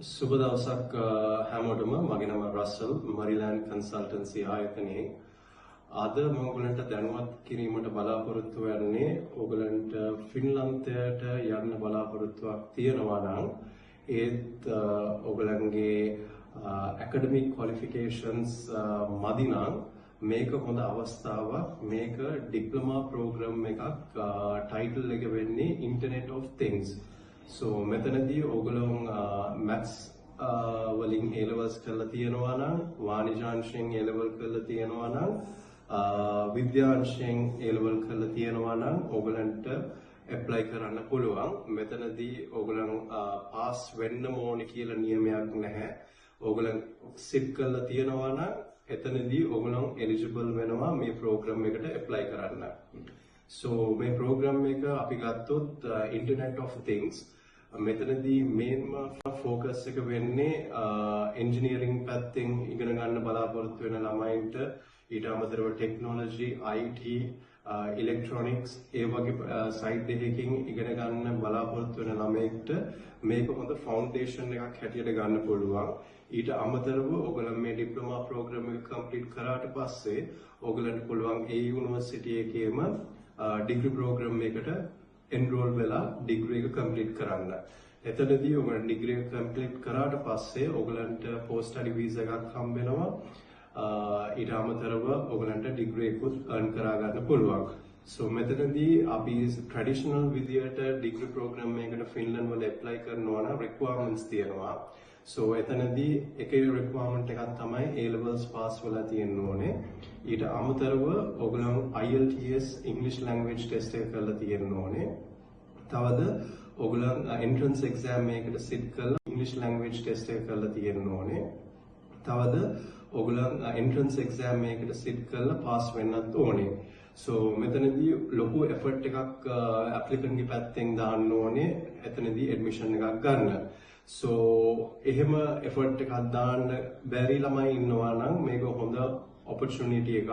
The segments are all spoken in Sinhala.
සුබ දවසක් හැමෝටම. මගේ නම රසල්, මරිලෑන්ඩ් කන්සල්ටන්සි ආයතනයේ. අද මම ඔයගලන්ට දැනුවත් කිරීමට බලාපොරොත්තු වෙන්නේ ඔයගලන්ට ෆින්ලන්තයට යන්න බලාපොරොත්තුවක් තියෙනවා නම් ඒත් ඔයගලන්ගේ academic qualifications මදි නම් මේක හොඳ අවස්ථාවක්. මේක ඩිප්ලෝමා ප්‍රෝග්‍රෑම් එකක්. ටයිටල් එක වෙන්නේ Internet of Things. So මෙතනදී ඔයගොල්ලෝ maths වලින් A levels කරලා තියෙනවා නම්, වාණිජාංශයෙන් A level කරලා තියෙනවා නම්, විද්‍යාංශයෙන් A level කරලා තියෙනවා නම් ඔයගලන්ට apply කරන්න පුළුවන්. මෙතනදී ඔයගලන් pass වෙන්න ඕනේ කියලා නියමයක් නැහැ. ඔයගලන් sit කරලා තියෙනවා නම් එතනදී ඔයගලන් eligible වෙනවා මේ program එකට apply කරන්න. So මේ program එක අපි ගත්තොත් Internet of Things. මෙතනදී මේන්ම focus එක වෙන්නේ engineering පැත්තෙන් ඉගෙන ගන්න බලාපොරොත්තු වෙන ළමයින්ට, ඊට අමතරව technology, IT, electronics ඒ වගේ side දෙකකින් ඉගෙන ගන්න බලාපොරොත්තු වෙන ළමයින්ට මේක හොඳ foundation එකක් හැටියට ගන්න පුළුවන්. ඊට අමතරව ඔයගොල්ලෝ මේ diploma program එක complete කරාට පස්සේ ඔයගොල්ලන්ට පුළුවන් ඒ university එකේම degree program එකට enroll වෙලා degree එක complete කරන්න. එතනදී ඔයගොල්ලෝ degree එක complete කරාට පස්සේ ඔයගොල්ලන්ට post study visa එකක් හම්බ වෙනවා. ඊට අමතරව ඔයගොල්ලන්ට degree එකත් earn කරා ගන්න පුළුවන්. So මෙතනදී අපි traditional විදියට degree program එකකට ෆින්ලන්ඩ් වල apply කරනවා නම් requirements තියෙනවා. So එතනදී එකේ requirement එකක් තමයි A levels pass වෙලා තියෙන්න ඕනේ. ඊට අමතරව ඔයගොල්ලෝ IELTS English language test එක කරලා තියෙන්න ඕනේ. තවද ඔයගොල්ලෝ entrance exam එකකට sit කරලා English language test එක කරලා තියෙන්න ඕනේ. තවද ඔයගොල්ලෝ entrance exam එකකට sit කරලා pass වෙන්නත් ඕනේ. So මෙතනදී ලොකු effort එකක් applicant ගේ පැත්තෙන් දාන්න ඕනේ එතනදී admission එකක් ගන්න. So එහෙම effort එකක් දාන්න බැරි ළමයි ඉන්නවා නම් මේක හොඳ opportunity එකක්.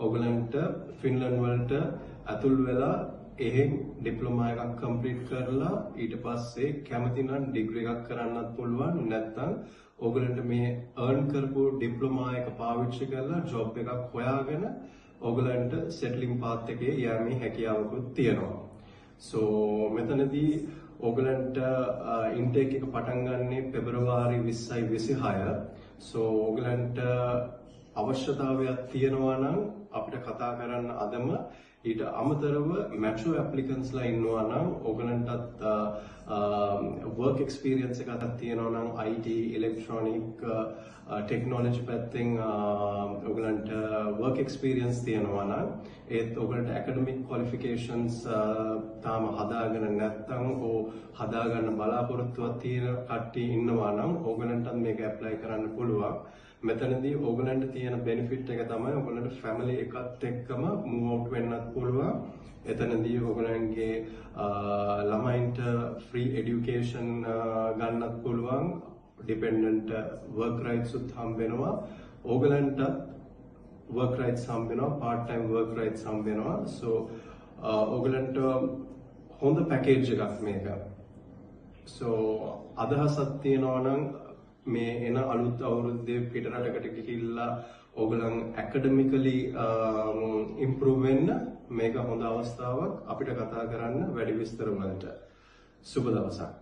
ඔයගලන්ට ෆින්ලන්ඩ් වලට ඇතුල් වෙලා එහෙන් ඩිප්ලෝමා එකක් complete කරලා ඊට පස්සේ කැමති නම් degree එකක් කරන්නත් පුළුවන්. නැත්නම් ඔයගලන්ට මේ earn කරපු ඩිප්ලෝමා එක පාවිච්චි කරලා job එකක් හොයාගෙන ඔයගලන්ට settling path එකේ යෑමේ හැකියාවකුත් තියෙනවා. So මෙතනදී ඔයගලන්ට intake එක පටන් ගන්නේ පෙබරවාරි 20යි 26. So ඔයගලන්ට අවශ්‍යතාවයක් තියෙනවා නම් අපිට කතා කරන්න අදම. ඊට අමතරව mature applicants ලා ඉන්නවා නම් ඔයගලන්ටත් work experience එකක් තියෙනවා නම් IT, electronic, technology පැත්තෙන් ඔයගලන්ට work experience තියෙනවා නම් ඒත් ඔයගලන්ට academic qualifications තාම හදාගෙන නැත්නම් හදාගන්න බලාපොරොත්තුවක් තියෙන කට්ටිය ඉන්නවා නම් ඔයගලන්ටත් මේක apply කරන්න පුළුවන්. මෙතනදී ඔයගලන්ට තියෙන benefit එක තමයි ඔයගලන්ට family එකත් එක්කම move out වෙන්නත් පුළුවන්. එතනදී ඔයගලන්ගේ ළමයින්ට free education ගන්නත් පුළුවන්. dependent work rights උත් හම්බ වෙනවා. ඔයගලන්ට work rights හම්බ වෙනවා, part time work rights හම්බ වෙනවා. So ඔයගලන්ට හොඳ package එකක් මේක. So අදහසක් තියෙනවා නම් මේ එන අලුත් අවුරුද්දේ පිටරටකට ගිහිල්ලා ඔයගලන් academically improve වෙන්න මේක හොඳ අවස්ථාවක්. අපිට කතා කරන්න වැඩි විස්තර වලට. සුබ දවසක්.